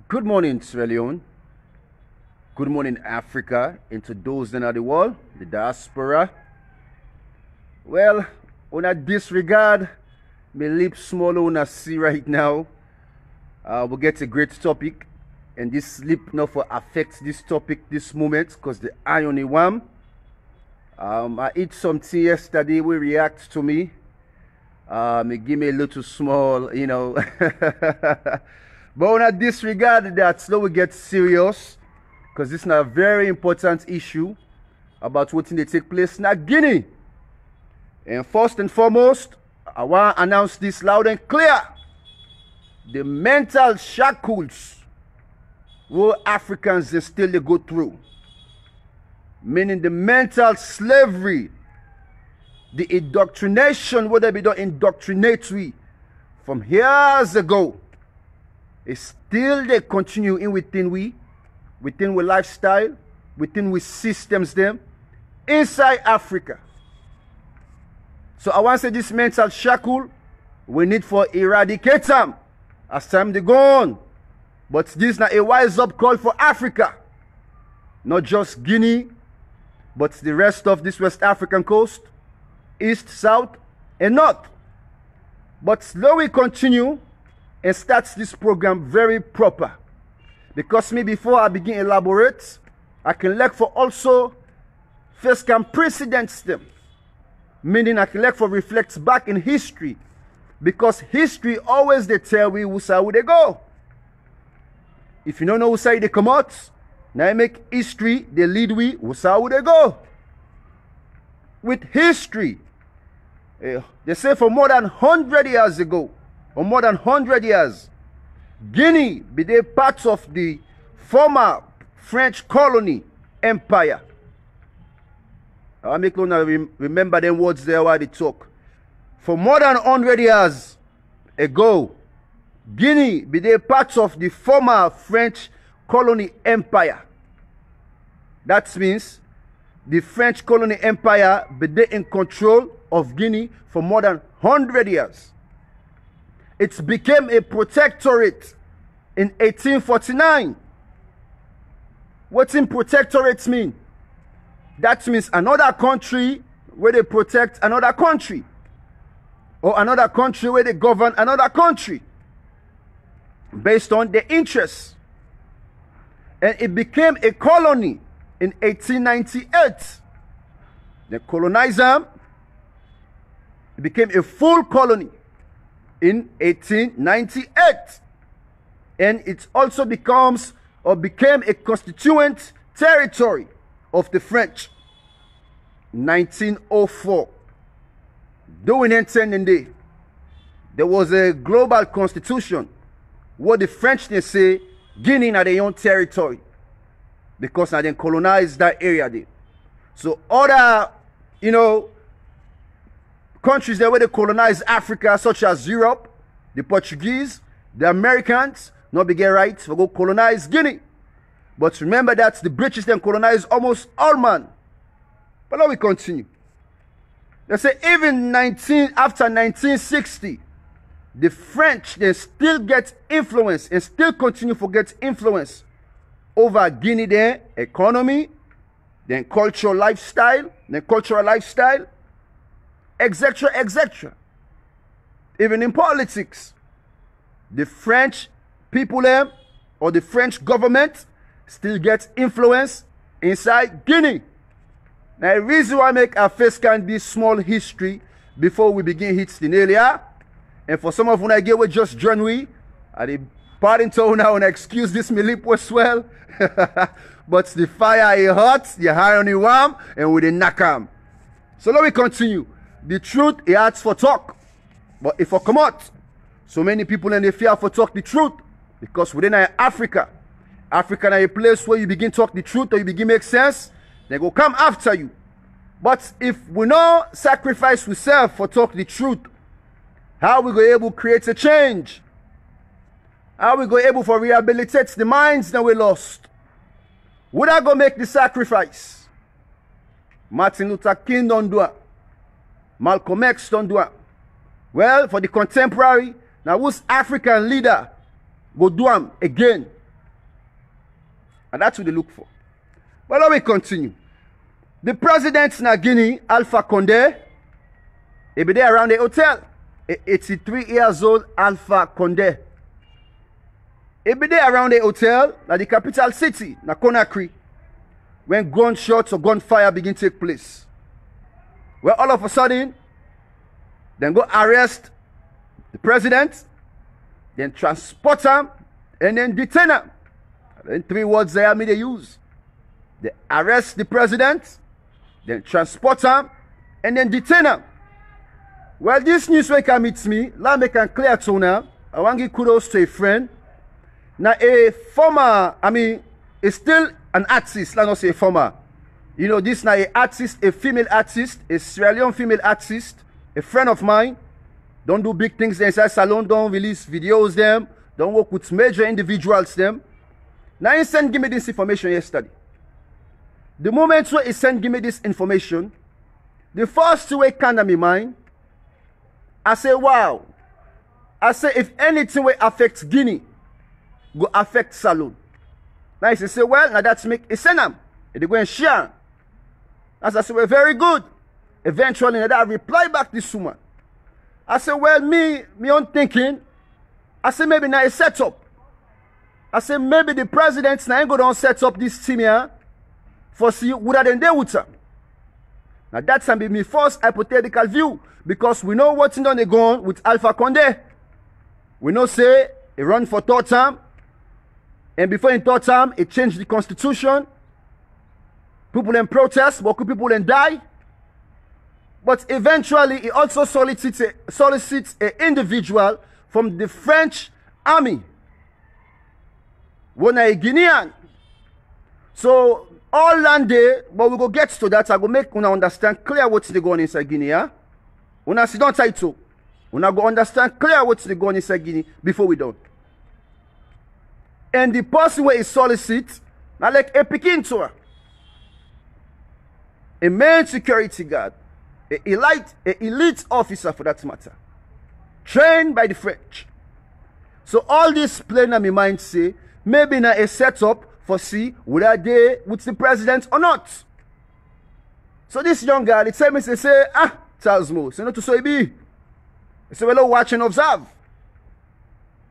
Good morning, Sierra Leone. Good morning, Africa, and to those in the world, the diaspora. Well, on a disregard, my lips small on a see right now. We'll get a great topic, and this sleep not for affects this topic this moment because the iron is warm. I eat something yesterday, will react to me. It give me a little small, you know. But when I disregard that, so we get serious, because this is a very important issue about what they take place in Guinea. And first and foremost, I want to announce this loud and clear. The mental shackles what Africans they still they go through, meaning the mental slavery, the indoctrination, whether they be done indoctrinatory from years ago, is still they continue in within we lifestyle, within we systems them inside Africa. So I want to say this mental shackle, we need for eradicate them as time they go on. But this is not a wise up call for Africa, not just Guinea, but the rest of this West African coast, east, south, and north. But slowly continue and starts this program very proper. Because me before I begin elaborate, I can look for also first can precedence them. Meaning I can look for reflects back in history. Because history always they tell we who say where they go. If you don't know who say they come out, now I make history, they lead we who say where they go. With history, they say for more than 100 years ago, or more than 100 years, Guinea be they part of the former French colony empire. I make remember them words there while they talk. For more than 100 years ago, Guinea be they part of the former French colony empire. That means the French colony empire be they in control of Guinea for more than 100 years. It became a protectorate in 1849. What's in protectorate mean? That means another country where they protect another country, or another country where they govern another country based on their interests. And it became a colony in 1898. They colonized them. It became a full colony in 1898. And it also becomes or became a constituent territory of the French. 1904. During intending there was a global constitution where the French they say Guinea are their own territory because now they colonized that area there. So other, countries there where they colonize Africa, such as Europe, the Portuguese, the Americans, not be get right for go colonize Guinea. But remember that the British then colonized almost all man. But now we continue. They say even after 1960, the French they still get influence and still continue to get influence over Guinea, their economy, their cultural lifestyle, etc., etc. Even in politics, the French people there or the French government still gets influence inside Guinea. Now, the reason why I make our first can be small history before we begin hits the area. And for some of you I get with just join we, I did pardon to now and excuse this my lip was swell. But the fire is hot, the iron is warm, and we didn't knock them. So let me continue. The truth is hard for talk. But if I come out, so many people in the fear for talk the truth. Because within Africa is a place where you begin talk the truth or you begin make sense, they go come after you. But if we not sacrifice ourselves for talk the truth, how we go able to create a change? How we go able to rehabilitate the minds that we lost? Would I go make the sacrifice? Martin Luther King don't do it. Malcolm X don't do it. Well, for the contemporary, now who's African leader go do them again? And that's what they look for. But let me continue. The president in Guinea, Alpha Condé, he be there around the hotel. 83 years old Alpha Condé. He be there around the hotel at the capital city, na Conakry, when gunshots or gunfire begin to take place. Well, all of a sudden, then go arrest the president, then transport him, and then detain him. And 3 words there me they use. They arrest the president, then transport him, and then detain him. Well, this news when come meet me, let me can clear to now. I want to give kudos to a friend. Now a former, is still an artist, let us say former. You know, this now a artist, a female artist, a Sierra Leone female artist, a friend of mine. Don't do big things inside salon, don't release videos them, don't work with major individuals them. Now he sent give me this information yesterday. The moment where he sent give me this information, the first way came to my mind, I say, wow. I say, if anything will affect Guinea, go affect Salon. Now he say, well, now that's make a send them. They go and share. As I say, well, very good. Eventually, I reply back this woman. I say, well, me on thinking, I say, maybe now a setup. I say, maybe the president now ain't go down set up this team here for see what than they would say. Now that's be my first hypothetical view, because we know what's on the gun with Alpha Condé. We know say he run for 3rd term, and before in 3rd term, he changed the constitution. People then protest, but people then die. But eventually, he also solicits an individual from the French army, one a Guinean. So all land there, but we go get to that. I go make una understand clear what's the going inside Guinea. Yeah? Una sit down tight so. Una go understand clear what's the going inside Guinea before we done. And the person where he solicits, now like a picking to her. A main security guard, an elite officer for that matter, trained by the French. So all this plain in my mind say, maybe now a setup for see whether they with the president or not. So this young guy, they tell me, they say, TAZMO, so not to so it be. They say, well, watch and observe.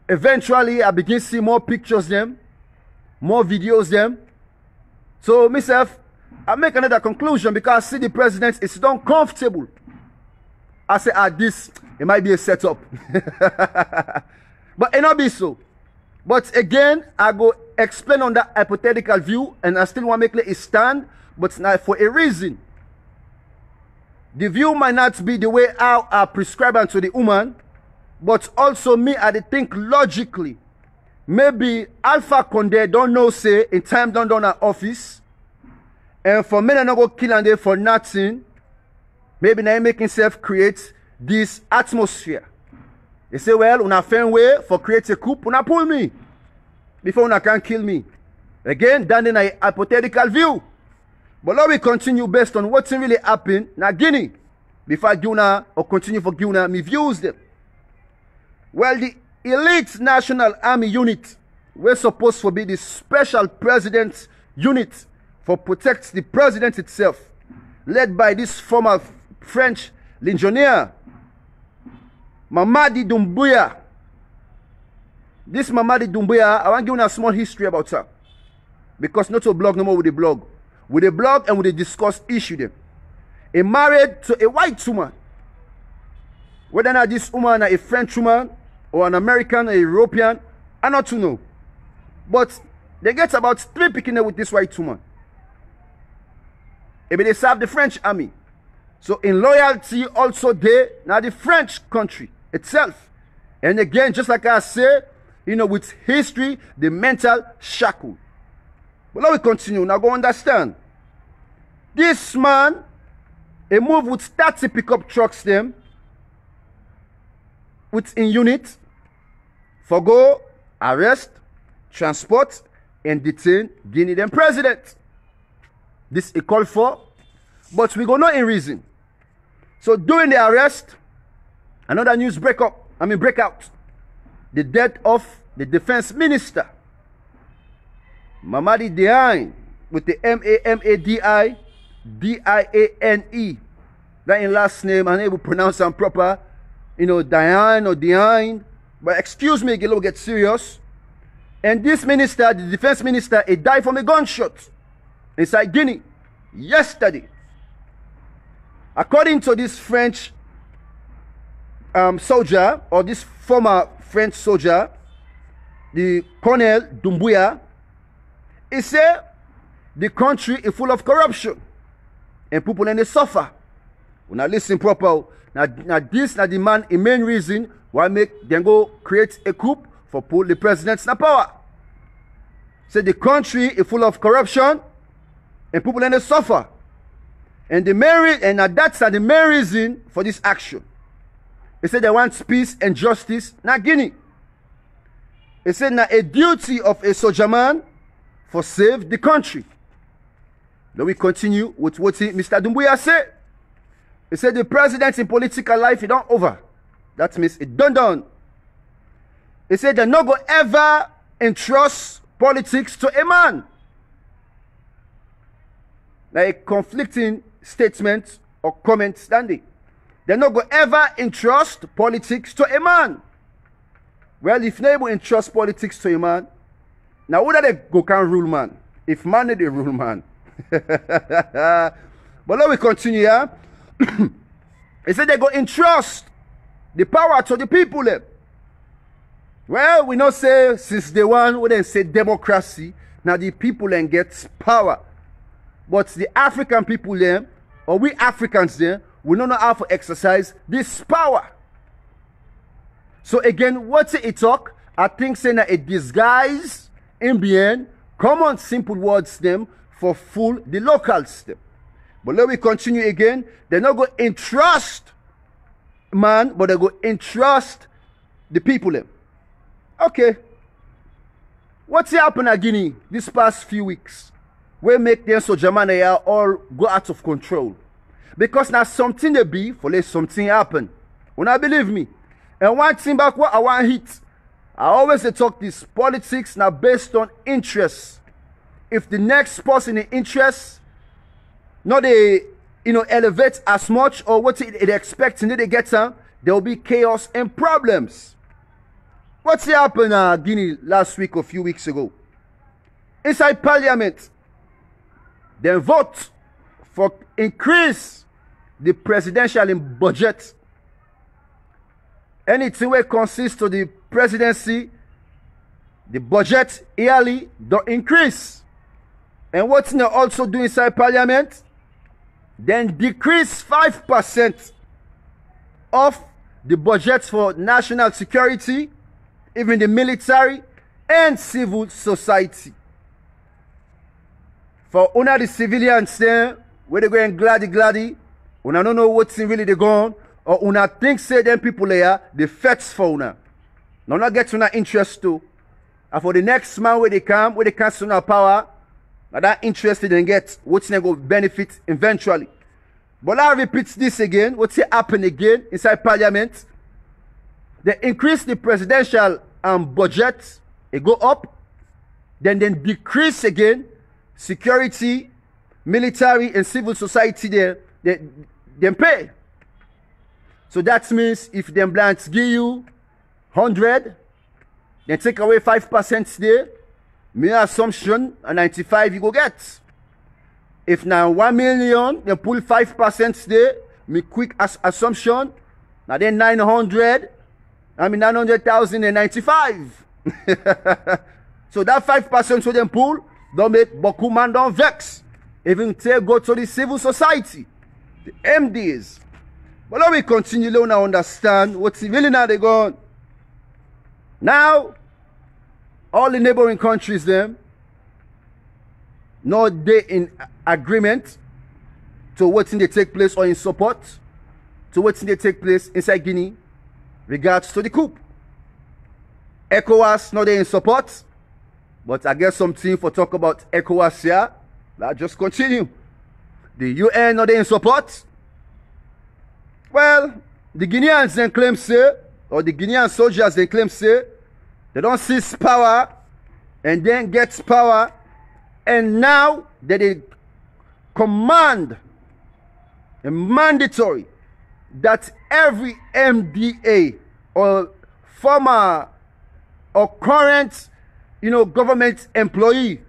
Eventually, I begin to see more pictures them, more videos them. So myself, I make another conclusion because I see the president is not comfortable. I say, this, it might be a setup. But it not be so. But again, I go explain on that hypothetical view, and I still want to make it stand, but not for a reason. The view might not be the way how I prescribe unto the woman, but also me, I think logically. Maybe Alpha Condé don't know, say, in time done our office, and for me, I not go kill and they for nothing. Maybe now make himself create this atmosphere. They say, well, una find way for create a coup, una pull me before una can kill me. Again, that is a hypothetical view. But let me continue based on what's really happened in Guinea. Before I Guinea or continue for Guinea, me views them. Well, the elite National Army unit were supposed to be the special president unit for protect the president itself, led by this former French legionnaire, Mamadi Doumbouya. This Mamadi Doumbouya, I want to give you a small history about her. Because not to blog no more with the blog. With the blog and with the discuss issue them. He married to a white woman. Whether or not this woman is a French woman or an American or a European, I not to know. But they get about 3 picking with this white woman. Maybe they serve the French army. So in loyalty also they, now the French country itself. And again, just like I say, you know, with history, the mental shackle. But let me continue. Now go understand. This man, he moved with 30 pickup trucks them, within unit, for go, arrest, transport, and detain Guinea then president. This is called for, but we go not in reason. So during the arrest, another news breakout. The death of the defense minister. Mamadi Diane with the Mamadi Diane. That in last name, I'm able to pronounce them proper. You know, Diane or Diane. But excuse me, get serious. And this minister, the defense minister, he died from a gunshot inside Guinea yesterday. According to this French soldier, or this former French soldier, the Colonel Doumbouya, he said the country is full of corruption and people in the suffer. When I listen proper, now this na the man, the main reason why make them go create a coup for pull the president's na power. Say the country is full of corruption and people in the suffer. And the main and that's the main reason for this action. They said they want peace and justice na Guinea. They said na a duty of a soldier man for save the country. Then we continue with what Mr. Doumbouya said. He said the president in political life is not over. That means it done. He said they're not going to ever entrust politics to a man. Like conflicting statements or comments standing. They're not going to ever entrust politics to a man. Well, if you're able to entrust politics to a man, now who they go can rule man? If man is the rule man. But let we continue here. He said they go entrust the power to the people. Well, we not say since day one, we didn't say democracy. Now the people then gets power. But the African people then, or we Africans then, we don't know how to exercise this power. So again, what's it talk? I think saying that a disguise in being common simple words them for fool the locals them. But let me continue again. They're not going to entrust man, but they go entrust the people them. Okay. What's happened at Guinea this past few weeks? We make them so Germany all go out of control. Because now something they be for let something happen. When I believe me. And one thing back what I want hit. I always talk this politics now based on interest. If the next person in interest not they elevate as much or what it expecting they get there will be chaos and problems. What's happened in Guinea last week or a few weeks ago? Inside parliament, they vote for increase the presidential budget. Anything that consists of the presidency, the budget yearly don't increase. And what's they also do inside parliament? Then decrease 5% of the budgets for national security, even the military and civil society. For una the civilians there, where they going gladdy, una don't know what's really they going, or una think say them people there, the feds for una. Now not get una interest too. And for the next man where they come to power, now that interested in get what's going to benefit eventually. But I repeat this again, what's happen again inside parliament? They increase the presidential budget, it go up, then decrease again security, military and civil society they pay. So that means if them blacks give you 100, then take away 5% there, my assumption a 95 you go get. If now 1 million, they pull 5% there, me quick assumption, now then 900,095. So that 5% so them pull, don't make beaucoup man don't vex. Even go to the civil society, the MDs. But let me continue to understand what's really now they going. Now, all the neighboring countries them, no they in agreement to what's in they take place or in support to what's in they take place inside Guinea regards to the COUP. ECOWAS not they in support, but I guess something for talk about ECOWAS here. Let's just continue. The UN not they in support. Well, the Guineans then claim say, or the Guinean soldiers they claim say, they don't seize power and then get power And now they command and mandatory that every MDA or former or current, government employee,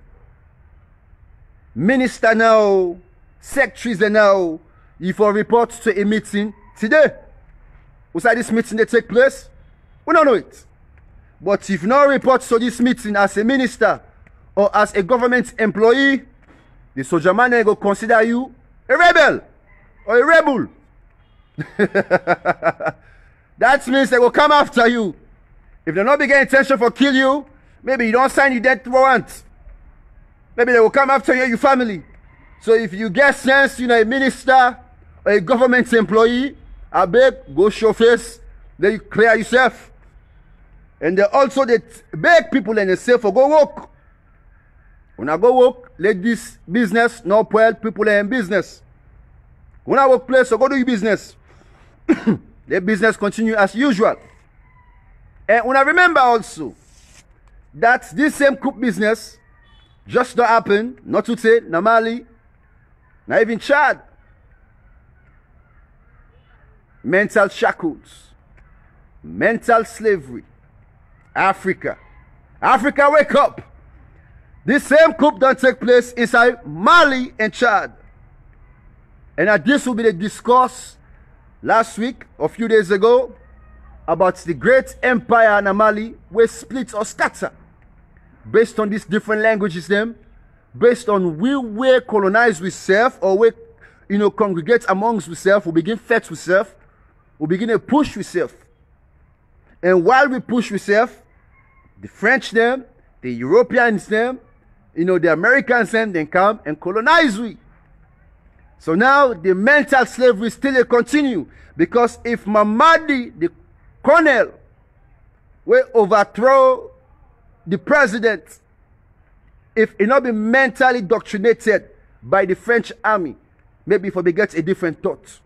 minister now, secretaries now, if you report to a meeting today. What's this meeting they take place? We don't know it. But if no report to this meeting as a minister or as a government employee, the soldier man will consider you a rebel or a rebel. That means they will come after you. If they not begin intention for kill you, maybe you don't sign the death warrant. Maybe they will come after you and your family. So if you get sense, a minister or a government employee, I beg, go show face, then you clear yourself. And they also beg people and they say for go work. When I go work, let this business not spoil people in business. When I work place, so go do your business. The business continue as usual. And when I remember also that this same COUP business just not happen, not to say, na Mali, not even Chad. Mental shackles, mental slavery. Africa, wake up. This same COUP don't take place inside Mali and Chad. And this will be the discourse last week, a few days ago, about the great empire in Mali, where split or scatter. Based on these different languages, based on we were colonized with self, or we, congregate amongst with self, we begin fight with self, we begin to push with self. And while we push with self, the French the Europeans the Americans then come and colonize we. So now the mental slavery still continue, because if Mamadi, the colonel, will overthrow the president, if he not be mentally indoctrinated by the French army, maybe if we get a different thought.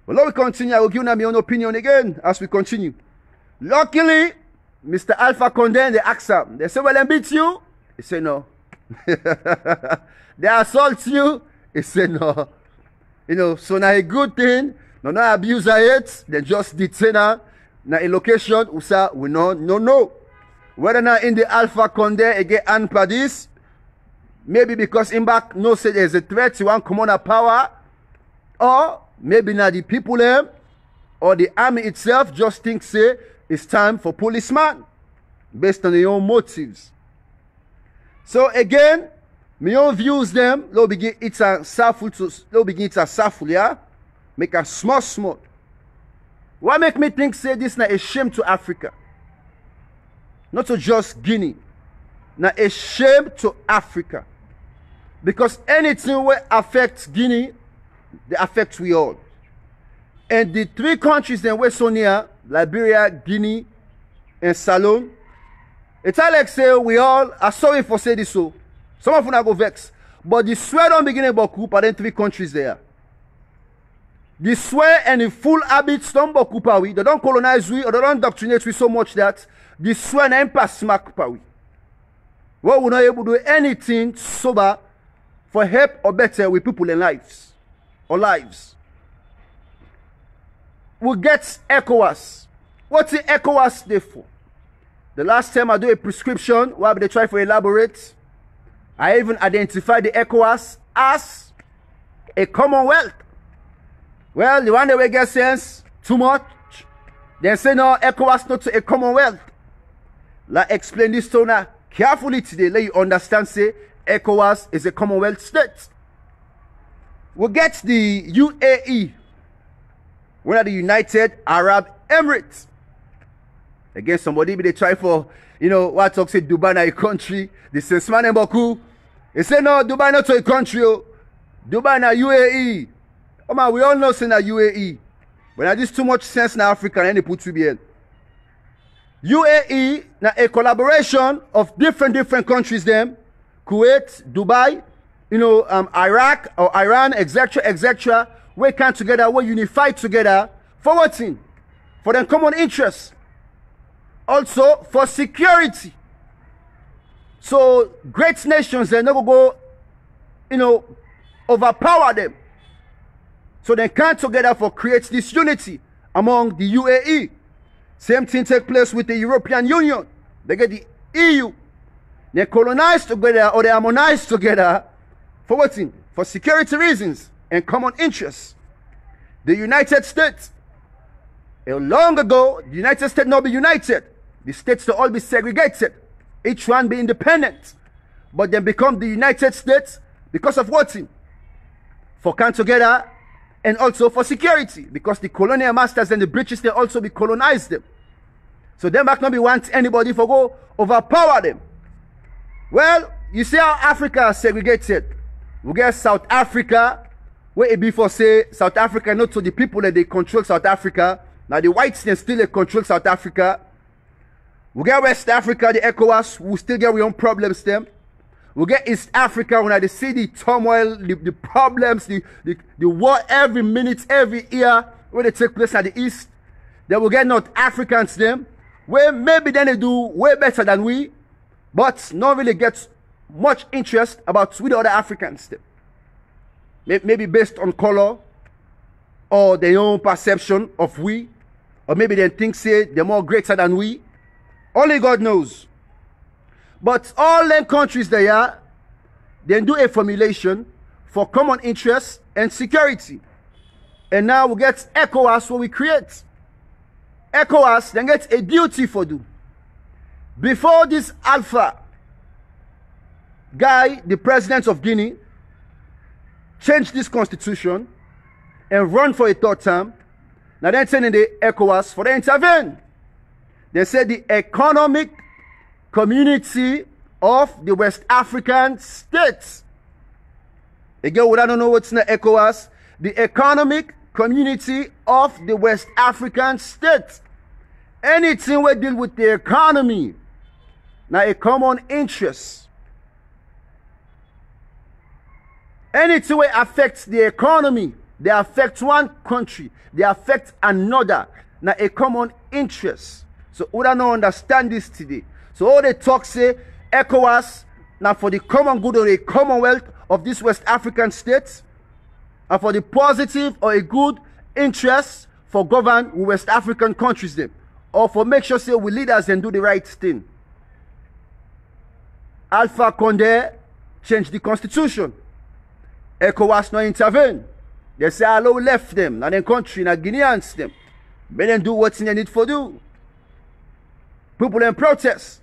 But let we continue. I will give you my own opinion again as we continue. Luckily, Mr. Alpha Condé, they ask him. They say, well, they beat you. He say, no. They assault you. He say, no. So now a good thing. No abuse it. They just detain her. Now a location, we no. Whether now in the Alpha Condé, again, and this, maybe because in back, no say there's a threat to one commander power, or maybe now the people or the army itself just think, say, it's time for policeman, based on their own motives. So again, my own views they'll begin it's a safful, yeah? Make a small. What make me think, say, this not a shame to Africa? Not to just Guinea. Not a shame to Africa. Because anything will affect Guinea, they affect we all. And the three countries that were so near, Liberia, Guinea, and Salon, it's like say we all are sorry for say this so. Some of them go vex. But the swear don't begin about COUP are then three countries there. The swear and the full habits don't about COUP are we. They don't colonize we or they don't indoctrinate we so much that the swear and pass smack are we. Well, we're not able to do anything sober for help or better with people in lives. Or lives. We get ECOWAS. What's the ECOWAS there for? The last time I do a prescription, while they try to elaborate, I even identified the ECOWAS as a commonwealth. Well, the one that will get sense too much, they say no, ECOWAS not to a commonwealth. Like explain this to now carefully today, let you understand, say, ECOWAS is a commonwealth state. We'll get the UAE. One of the United Arab Emirates. Again, somebody they try for, what talk say Dubai na a country. The sense man in Baku. They say no, Dubai not to a country. Dubai na UAE. Oh man, we all know say na UAE. But now this too much sense na Africa and they put to be in. UAE na a collaboration of different countries them. Kuwait, Dubai, Iraq or Iran, etc. We come together, we unify together for what thing? For their common interests. Also for security. So great nations, they never go, overpower them. So they come together for create this unity among the UAE. Same thing take place with the European Union. They get the EU. They colonize together or they harmonize together for what thing? For security reasons and common interests. The United States. Long ago, the United States not be united. The states to all be segregated. Each one be independent. But then become the United States because of what thing? For come together and also for security. Because the colonial masters and the British, they also be colonized them. So them back not be want anybody for go overpower them. Well, you see how Africa is segregated. We get South Africa, where it before say South Africa not to the people that they control South Africa. Now the whites they still they control South Africa. We get West Africa, the ECOWAS, we still get our own problems them. We get East Africa when they see the turmoil, the problems, the war every minute, every year when they take place at the East. Then we get North Africans them, where maybe then they do way better than we, but not really get much interest about with the other Africans them. Maybe based on color or their own perception of we, or maybe they think say they're more greater than we. Only God knows. But all them countries they are, they do a formulation for common interest and security. And now we get ECOWAS what we create. ECOWAS then get a duty for do. Before this Alpha guy, the president of Guinea, changed this constitution and run for a third term, now they're sending the ECOWAS for the intervene. They said the economic community of the West African states. Again, we don't know what's in the ECOWAS. The economic community of the West African states. Anything we deal with the economy, now a common interest. Anything that affects the economy, they affect one country, they affect another. Now a common interest. So we don't understand this today. So all they talk say ECOWAS now for the common good of the commonwealth of these West African states, and for the positive or a good interest for govern West African countries them, or for make sure say we leaders and do the right thing. Alpha Condé changed the constitution. ECOWAS not intervene. They say hello left them, and then country, and Guineans them. May them do what's in the need for do. People in protest.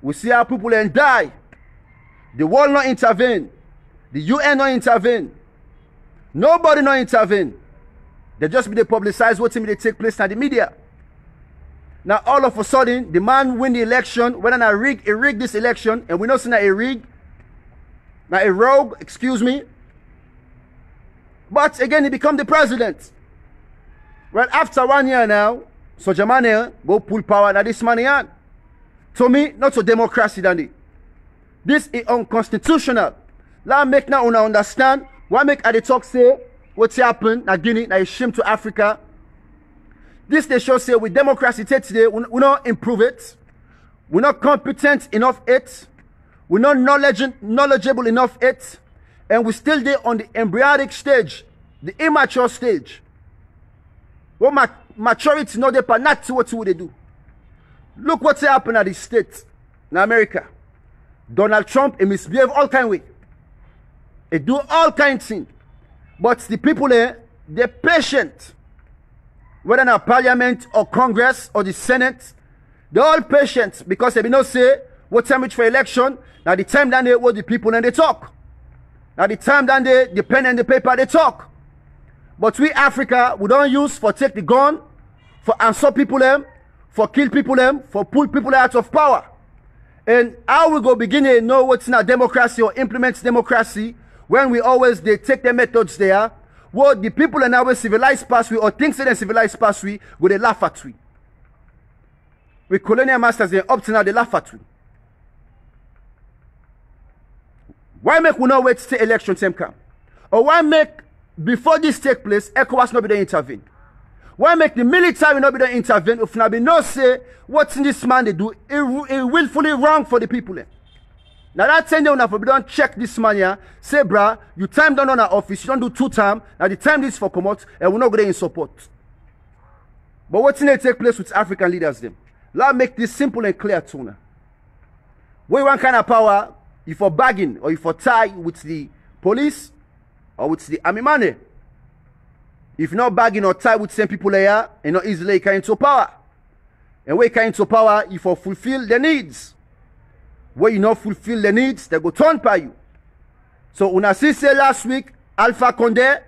We see how people in die. The world not intervene. The UN not intervene. Nobody not intervene. They just be they publicize what they take place in the media. Now all of a sudden, the man win the election, whether not he rigged this election, and we know it's not a rig, not a rogue, excuse me. But again, he become the president. Well, after 1 year now, so Germany go pull power now this money on. To me, not so democracy than it. This is unconstitutional. Let make now understand why make at the talk say what's happened na Guinea, na a shame to Africa. This they show say with democracy today, we not improve it. We're not competent enough it. We're not knowledgeable enough it. And we're still there on the embryonic stage, the immature stage. What maturity not there, but not to what they do. Look what's happened at the States in America. Donald Trump, he misbehave all kind of way. He do all kind of things. But the people there, they're patient. Whether in parliament or Congress or the Senate, they're all patient because they don't say what time it's for election. Now the time that they what the people and they talk. Now the time that they pen and the paper they talk. But we Africa, we don't use for take the gun, for answer people them, for kill people them, for pull people out of power. And how we go begin to know what's not democracy or implement democracy when we always they take their methods there. What the people in our civilized past we or things in a civilized past we go they laugh at we. With colonial masters they up to now they laugh at we. Why make we not wait to election time come? Or why make before this take place ECOWAS not be there intervene? Why make the military not be there intervene if not be no say what's in this man they do it willfully wrong for the people there. Now that 10 days, we don't check this man here. Say, bruh, you time down on our office. You don't do 2 times. Now the time this for come out, and we're not going in support. But what's in it take place with African leaders them? Let's make this simple and clear to you. When one kind of power, if for bagging or if for tie with the police or with the army money. If you're not bagging or tie with same people here, you know easily you can into power. And when you can into power, you for fulfill the needs. When you not fulfill the needs, they go turn by you. So una see say last week, Alpha Condé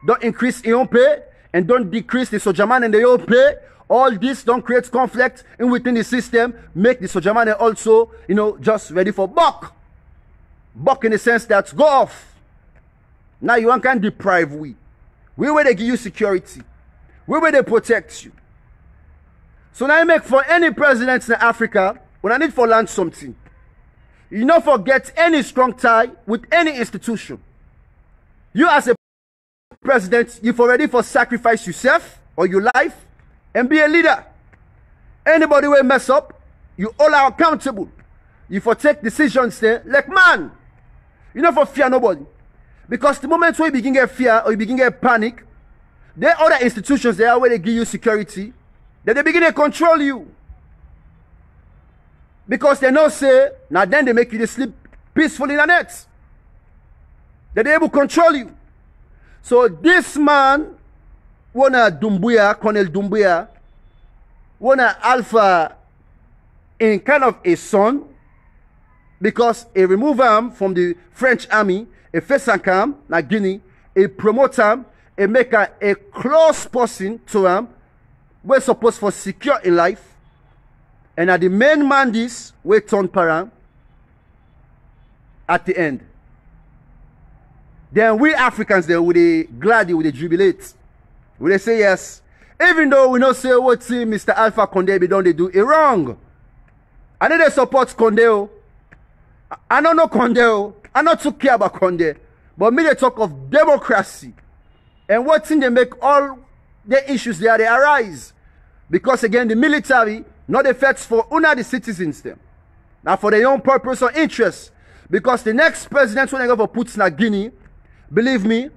don't increase in own pay and don't decrease the sojaman in the own pay. All this don't create conflict in within the system, make the sojaman also, you know, just ready for buck. Buck in the sense that go off. Now you can't deprive we. We where they give you security. We where they protect you. So now you make for any president in Africa, when I need for land something, you not forget any strong tie with any institution. You as a president, you've already for sacrifice yourself or your life and be a leader. Anybody will mess up, you all are accountable. You for take decisions there like man. You not for fear nobody. Because the moment where you begin to get fear or you begin to get panic, there are other institutions there where they give you security, then they begin to control you. Because they know say, now then they make you to sleep peacefully in the net. They're able to control you. So this man, Colonel Doumbouya, wanna Alpha in kind of a son, because he remove him from the French army, a first him na Guinea, a promote him, a make a close person to him, we're supposed for secure in life. And at the main man this, we turn param at the end. Then we Africans there with a glad, with a jubilate. We say yes. Even though we don't say what Mr. Alpha Condé be done, they do it wrong. I know they support Condé. I don't know Condé. I not too care about Condé. But me they talk of democracy. And what thing they make all the issues there they arise. Because again the military not effects for una the citizens them. Now for their own purpose or interest. Because the next president when they go for put in Guinea, believe me,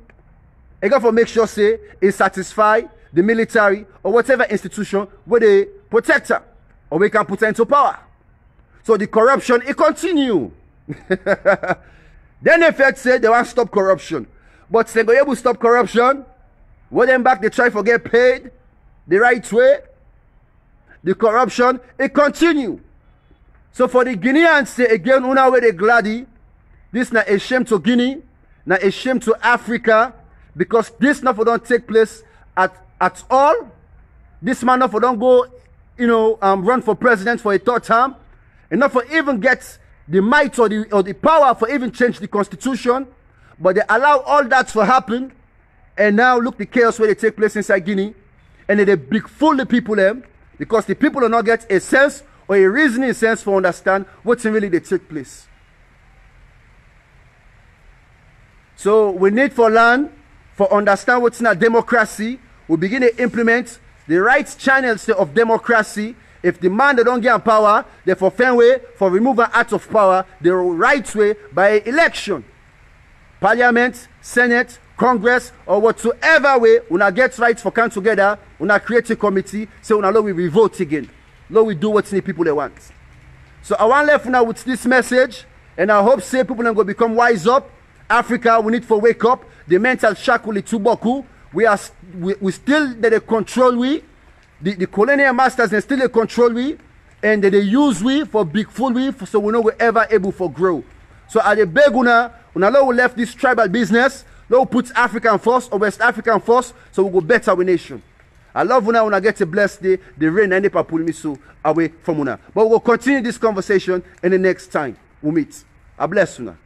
they go for make sure say is satisfy the military or whatever institution where they protect her or we can put her into power. So the corruption it continue. Then the effect say they want to stop corruption. But they go able to stop corruption. When them back they try to get paid the right way. The corruption it continue. So for the Guineans say again una where they gladdy. This not a shame to Guinea, not a shame to Africa, because this not for don't take place at all. This man not for don't go, you know, run for president for a 3rd term, and not for even get the might or the power for even change the constitution, but they allow all that to happen, and now look the chaos where they take place inside Guinea, and they big fool the people them, because the people do not get a sense or a reasoning sense for understand what's really they take place. So we need for learn, for understand what's in a democracy. We begin to implement the right channels of democracy. If the man they don't get power, they for fair way for removal out of power the right way by election. Parliament, Senate, Congress, or whatsoever way, una get right for come together, una create a committee, so una we vote again. Lord, we do what the people they want. So I want left now with this message, and I hope say people are going to become wise up. Africa, we need for wake up. The mental shackle is too boku. We still they control we. The colonial masters they still they control we, and they use we for big fool we, so we know we're ever able for grow. So at the beg una we left this tribal business. Lord put African first or West African first, so we go better we nation. I love una get a blessed day. The rain and the papul me so away from una. But we'll continue this conversation in the next time we meet. I bless una.